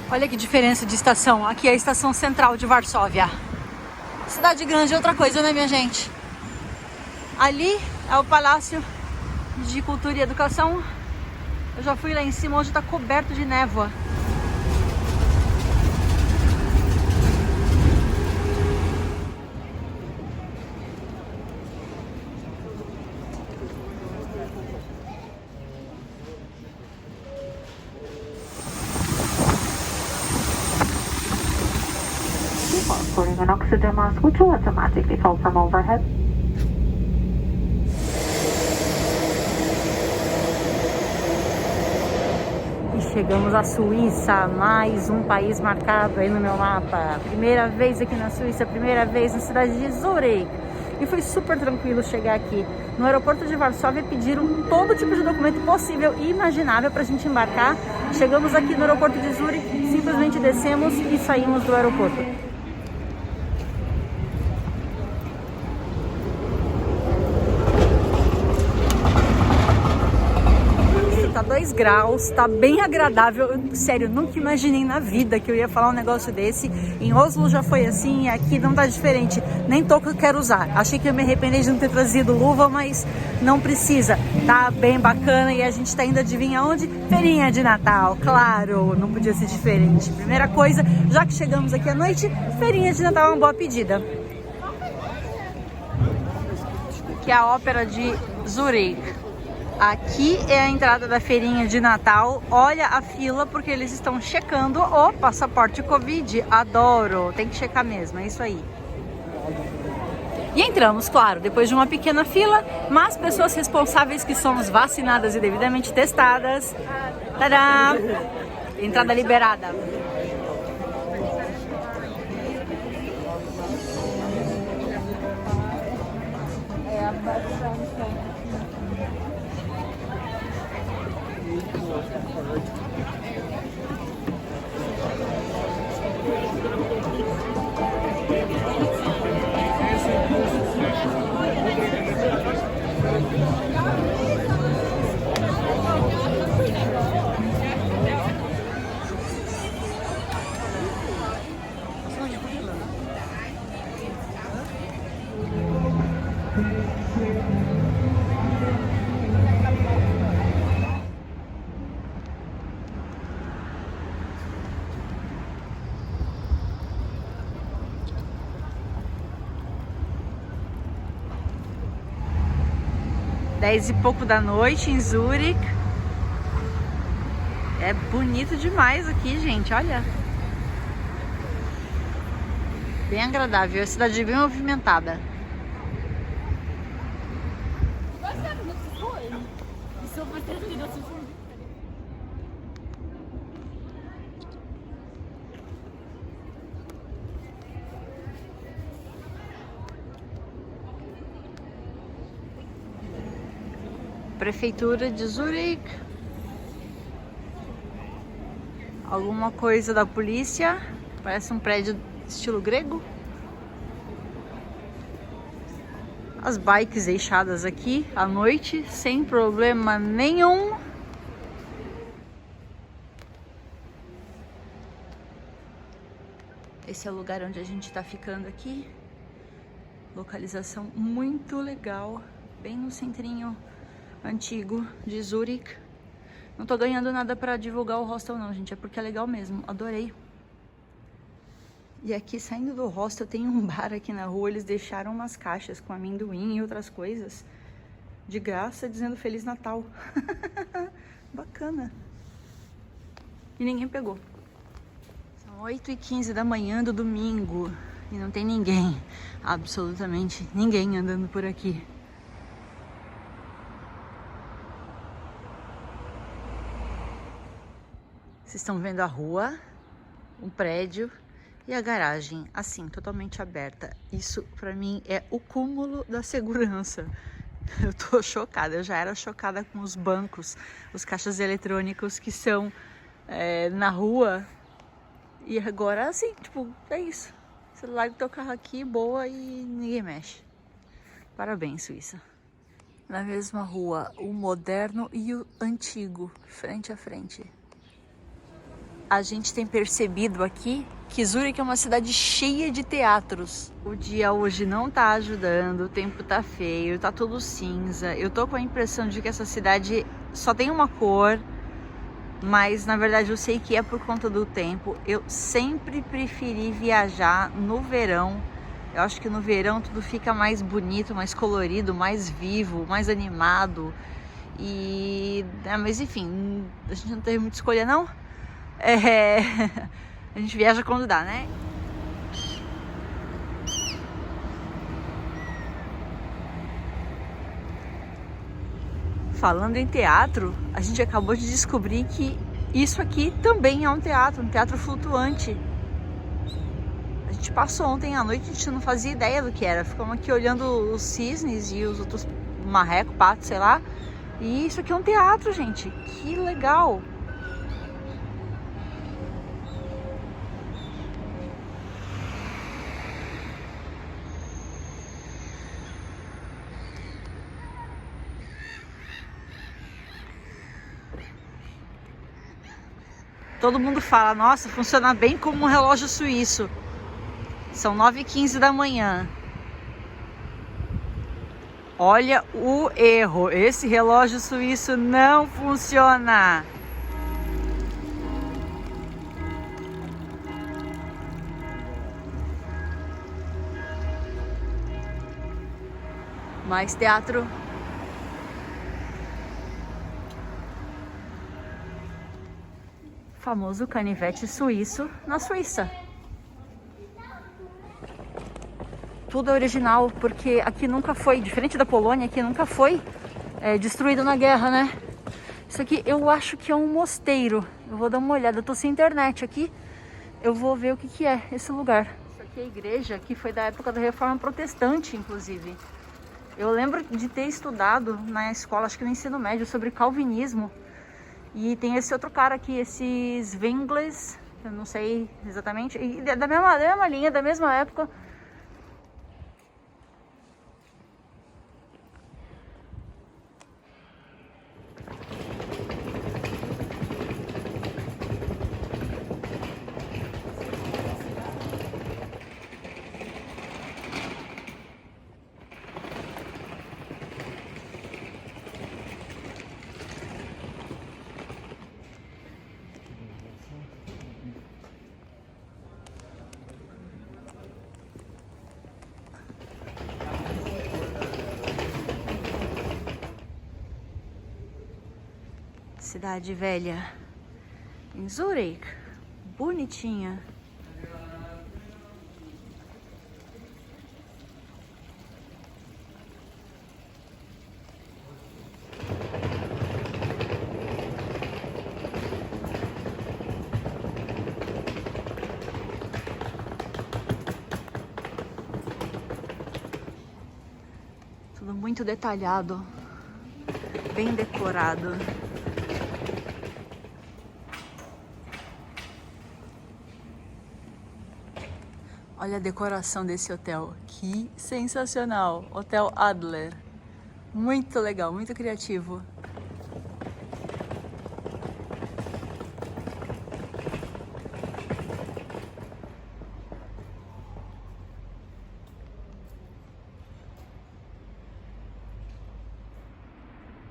Olha que diferença de estação. Aqui é a estação central de Varsóvia. Cidade grande é outra coisa, né, minha gente? Ali é o Palácio de Cultura e Educação. Eu já fui lá em cima, hoje está coberto de névoa. Putting an oxygen mask, which will automatically fall from overhead. E chegamos à Suíça, mais um país marcado aí no meu mapa. Primeira vez aqui na Suíça, primeira vez na cidade de Zurique. E foi super tranquilo chegar aqui. No aeroporto de Varsóvia pediram todo tipo de documento possível e imaginável para a gente embarcar. Chegamos aqui no aeroporto de Zurique, simplesmente descemos e saímos do aeroporto. Tá 2 graus, tá bem agradável. Sério, nunca imaginei na vida que eu ia falar um negócio desse. Em Oslo já foi assim e aqui não tá diferente. Nem touca eu quero usar. Achei que eu me arrependi de não ter trazido luva, mas não precisa. Tá bem bacana e a gente tá indo, adivinha onde? Feirinha de Natal, claro, não podia ser diferente. Primeira coisa, já que chegamos aqui à noite, feirinha de Natal é uma boa pedida. Que é a Ópera de Zurique. Aqui é a entrada da feirinha de Natal. Olha a fila porque eles estão checando o passaporte Covid. Adoro, tem que checar mesmo, é isso aí. E entramos, claro, depois de uma pequena fila, mas pessoas responsáveis que somos vacinadas e devidamente testadas. Tadá! Entrada liberada. Dez e pouco da noite em Zurique. É bonito demais aqui, gente, olha. Bem agradável, a cidade bem movimentada. Prefeitura de Zurique. Alguma coisa da polícia. Parece um prédio estilo grego. As bikes deixadas aqui à noite, sem problema nenhum. Esse é o lugar onde a gente tá ficando aqui. Localização muito legal, bem no centrinho antigo de Zurique. Não tô ganhando nada pra divulgar o hostel não, gente, é porque é legal mesmo, adorei. E aqui, saindo do hostel, tem um bar aqui na rua, eles deixaram umas caixas com amendoim e outras coisas de graça, dizendo Feliz Natal. Bacana. E ninguém pegou. São 8h15 da manhã do domingo e não tem ninguém, absolutamente ninguém andando por aqui. Vocês estão vendo a rua, um prédio e a garagem, assim, totalmente aberta. Isso, pra mim, é o cúmulo da segurança. Eu tô chocada, eu já era chocada com os bancos, os caixas eletrônicos que são na rua. E agora, assim, tipo, é isso. Você larga o teu carro aqui, boa, e ninguém mexe. Parabéns, Suíça. Na mesma rua, o moderno e o antigo, frente a frente. a gente tem percebido aqui que Zurique é uma cidade cheia de teatros. O dia hoje não tá ajudando, o tempo tá feio, tá tudo cinza. Eu tô com a impressão de que essa cidade só tem uma cor, mas na verdade eu sei que é por conta do tempo. Eu sempre preferi viajar no verão. Eu acho que no verão tudo fica mais bonito, mais colorido, mais vivo, mais animado. Mas enfim, a gente não teve muita escolha não. A gente viaja quando dá, né? Falando em teatro, a gente acabou de descobrir que isso aqui também é um teatro flutuante. A gente passou ontem à noite, a gente não fazia ideia do que era. Ficamos aqui olhando os cisnes e os outros marrecos, patos, sei lá. E isso aqui é um teatro, gente. Que legal! Todo mundo fala, nossa, funciona bem como um relógio suíço. São 9h15 da manhã. Olha o erro, esse relógio suíço não funciona. Mais teatro. Famoso canivete suíço na Suíça. Tudo é original, porque aqui nunca foi, diferente da Polônia, aqui nunca foi destruído na guerra, né? Isso aqui eu acho que é um mosteiro. Eu vou dar uma olhada, eu tô sem internet aqui. Eu vou ver o que que é esse lugar. Isso aqui é a igreja, que foi da época da Reforma Protestante, inclusive. Eu lembro de ter estudado na escola, acho que no ensino médio, sobre calvinismo. E tem esse outro cara aqui, esse Zwinglis, eu não sei exatamente, e da mesma linha, da mesma época. Cidade velha em Zurique, bonitinha. Tudo muito detalhado, bem decorado. Olha a decoração desse hotel, que sensacional! Hotel Adler, muito legal, muito criativo.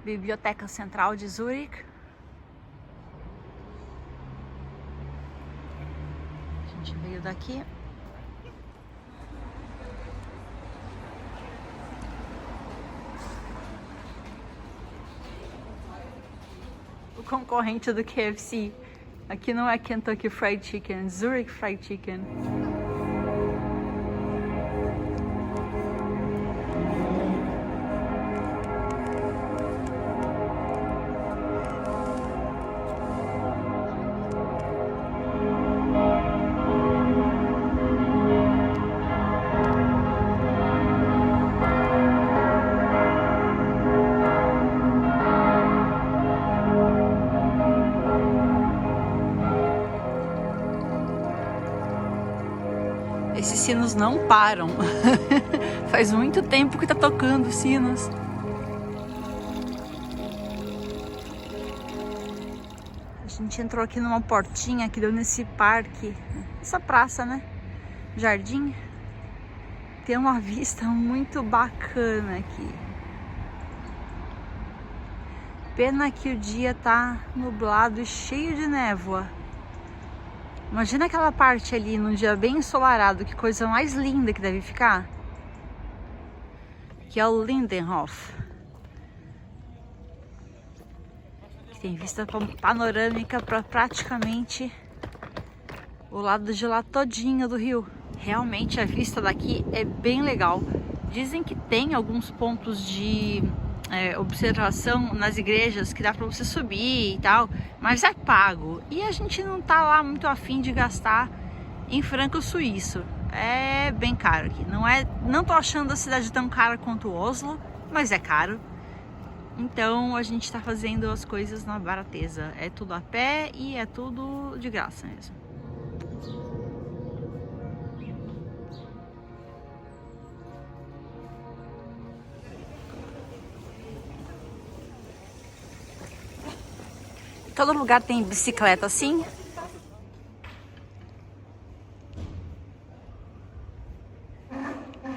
Biblioteca Central de Zurique. A gente veio daqui. O concorrente do KFC. Aqui não é Kentucky Fried Chicken, Zurich Fried Chicken. Esses sinos não param. Faz muito tempo que tá tocando sinos. A A gente entrou aqui numa portinha que deu nesse parque, essa praça, né? Jardim. Tem uma vista muito bacana aqui. Pena que o dia tá nublado e cheio de névoa. Imagina aquela parte ali num dia bem ensolarado, que coisa mais linda que deve ficar. Que é o Lindenhof. Que tem vista panorâmica para praticamente o lado de lá todinho do rio. Realmente a vista daqui é bem legal. Dizem que tem alguns pontos de observação nas igrejas que dá para você subir e tal, mas é pago. E a gente não tá lá muito afim de gastar em franco suíço. É bem caro aqui. Não tô achando a cidade tão cara quanto Oslo, mas é caro. Então a gente tá fazendo as coisas na barateza. É tudo a pé e é tudo de graça mesmo. Todo lugar tem bicicleta assim.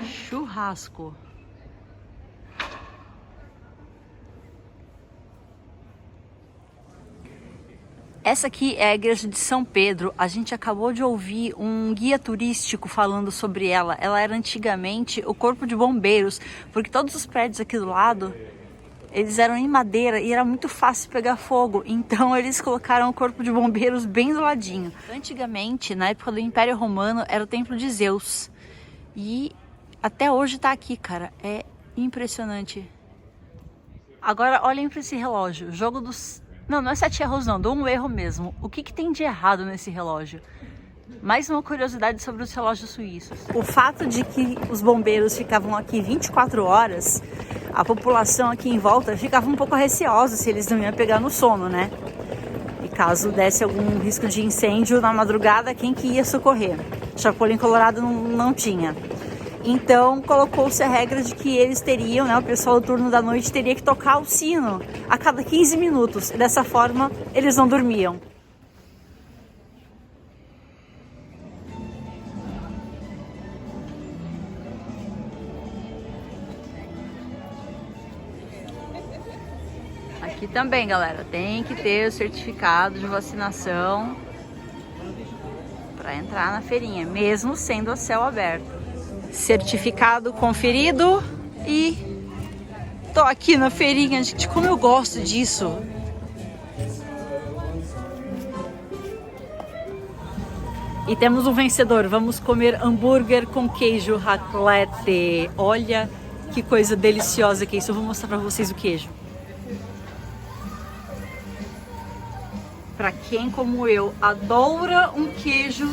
Churrasco. Essa aqui é a igreja de São Pedro. A gente acabou de ouvir um guia turístico falando sobre ela. Ela era antigamente o corpo de bombeiros, porque todos os prédios aqui do lado, eles eram em madeira e era muito fácil pegar fogo. Então eles colocaram o corpo de bombeiros bem do ladinho. Antigamente, na época do Império Romano, era o templo de Zeus. E até hoje tá aqui, cara. É impressionante. Agora olhem para esse relógio. Jogo dos... Não é 7 erros não, dou um erro mesmo. O que tem de errado nesse relógio? Mais uma curiosidade sobre os relógios suíços. O fato de que os bombeiros ficavam aqui 24 horas, a população aqui em volta ficava um pouco receosa se eles não iam pegar no sono, né? E caso desse algum risco de incêndio na madrugada, quem que ia socorrer? Chapolin Colorado não tinha. Então colocou-se a regra de que eles teriam, né, o pessoal do turno da noite teria que tocar o sino a cada 15 minutos. E dessa forma eles não dormiam. Aqui também, galera, tem que ter o certificado de vacinação para entrar na feirinha, mesmo sendo a céu aberto. Certificado conferido e tô aqui na feirinha, gente, como eu gosto disso. E temos um vencedor, vamos comer hambúrguer com queijo raclette. Olha que coisa deliciosa que é isso, eu vou mostrar pra vocês o queijo. Pra quem como eu adora um queijo,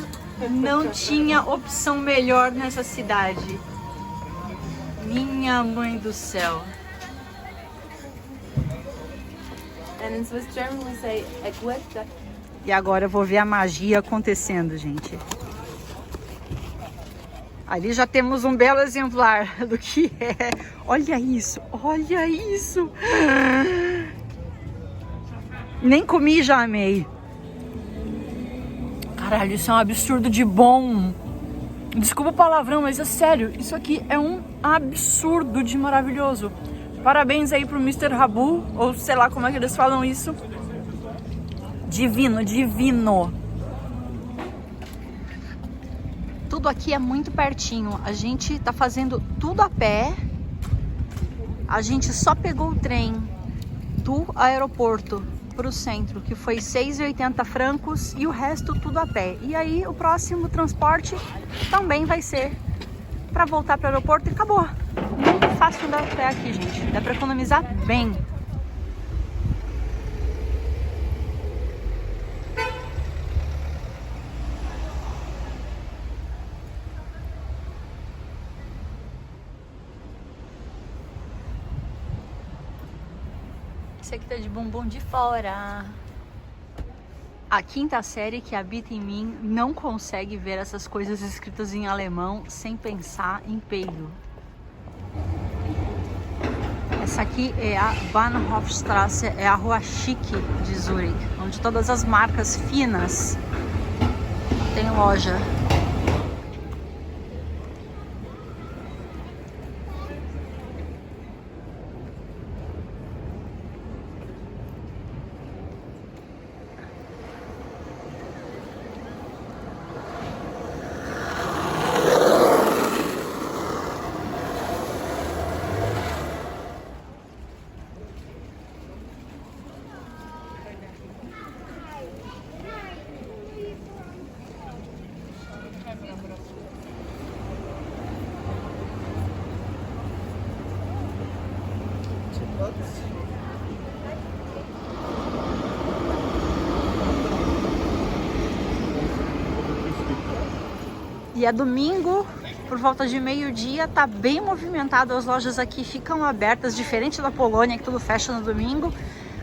não tinha opção melhor nessa cidade. Minha mãe do céu. And in Swiss German we say Ägwette. E agora eu vou ver a magia acontecendo, gente. Ali já temos um belo exemplar do que é. Olha isso, olha isso. Nem comi, já amei. Caralho, isso é um absurdo de bom. Desculpa o palavrão, mas é sério. Isso aqui é um absurdo de maravilhoso. Parabéns aí pro Mr. Rabu, ou sei lá como é que eles falam isso. Divino, divino. Tudo aqui é muito pertinho. A gente tá fazendo tudo a pé. A gente só pegou o trem do aeroporto para o centro, que foi 6,80 francos, e o resto tudo a pé. E aí o próximo transporte também vai ser para voltar para o aeroporto e acabou. Muito fácil andar a pé aqui, gente. Dá para economizar bem. Esse aqui tá de bombom de fora. A quinta série que habita em mim não consegue ver essas coisas escritas em alemão sem pensar em peido. É Essa aqui é a Bahnhofstrasse, é a rua chique de Zurique, onde todas as marcas finas têm loja. E é domingo, por volta de meio-dia, tá bem movimentado, as lojas aqui ficam abertas, diferente da Polônia, que tudo fecha no domingo.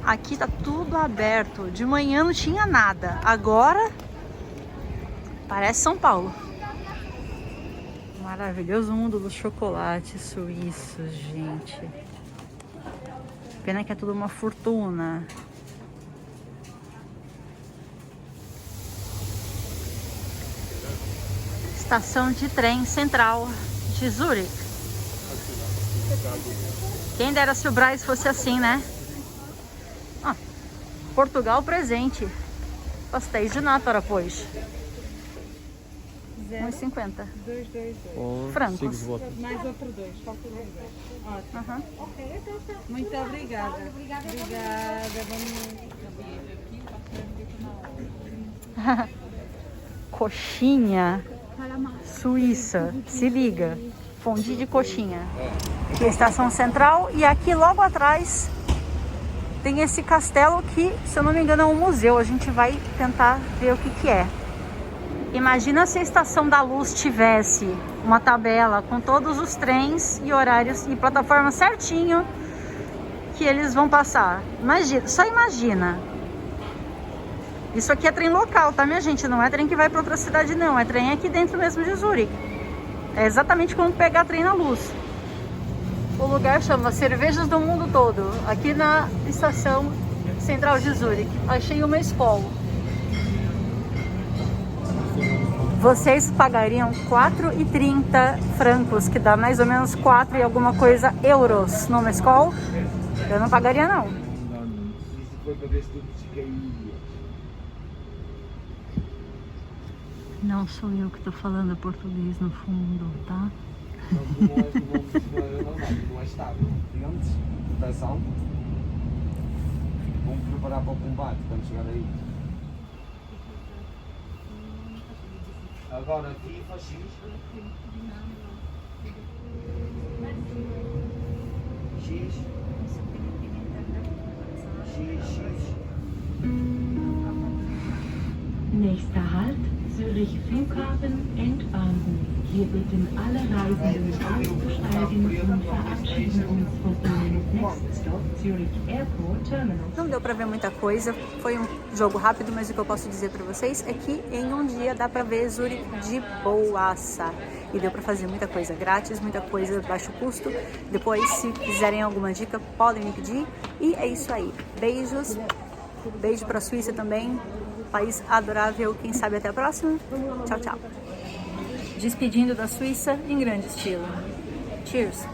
Aqui tá tudo aberto, de manhã não tinha nada, agora parece São Paulo. Maravilhoso mundo dos chocolates suíços, gente. Pena que é tudo uma fortuna. Estação de trem central de Zurique. Quem dera se o Braz fosse assim, né? Ah, Portugal presente. Pastéis de nata, ora pois. 1,50. 222. Francos. Mais outro 2. Falta 2. Ótimo. Uhum. Muito obrigada. Obrigada. Coxinha suíça, se liga, fondue de coxinha. Aqui é a estação central e aqui logo atrás tem esse castelo que, se eu não me engano, é um museu. A gente vai tentar ver o que que é. Imagina se a Estação da Luz tivesse uma tabela com todos os trens e horários e plataforma certinho que eles vão passar. Imagina, só imagina. Isso aqui é trem local, tá, minha gente? Não é trem que vai para outra cidade, não. É trem aqui dentro mesmo de Zurique. É exatamente como pegar trem na Luz. O lugar chama Cervejas do Mundo Todo, aqui na estação central de Zurique. Achei uma escola. Vocês pagariam 4,30 francos, que dá mais ou menos 4 e alguma coisa euros numa escola? Eu não pagaria, não. Não sou eu que tô falando português no fundo, tá? Não é estável. Digamos, proteção. Vamos preparar para o combate quando chegar aí. Agora FIFA X. X. Nächster Halt, Zürich Flughafen, Endbahnhof. Wir bitten alle Reisenden auszusteigen und verabschieden uns von Ihnen. Next stop, Zürich Airport Terminal. Não deu pra ver muita coisa, foi um jogo rápido, mas o que eu posso dizer pra vocês é que em um dia dá pra ver Zurique de boaça. E deu pra fazer muita coisa grátis, muita coisa de baixo custo. Depois, se quiserem alguma dica, podem me pedir. E é isso aí. Beijos. Beijo pra Suíça também. País adorável. Quem sabe até a próxima. Tchau, tchau. Despedindo da Suíça em grande estilo. Cheers!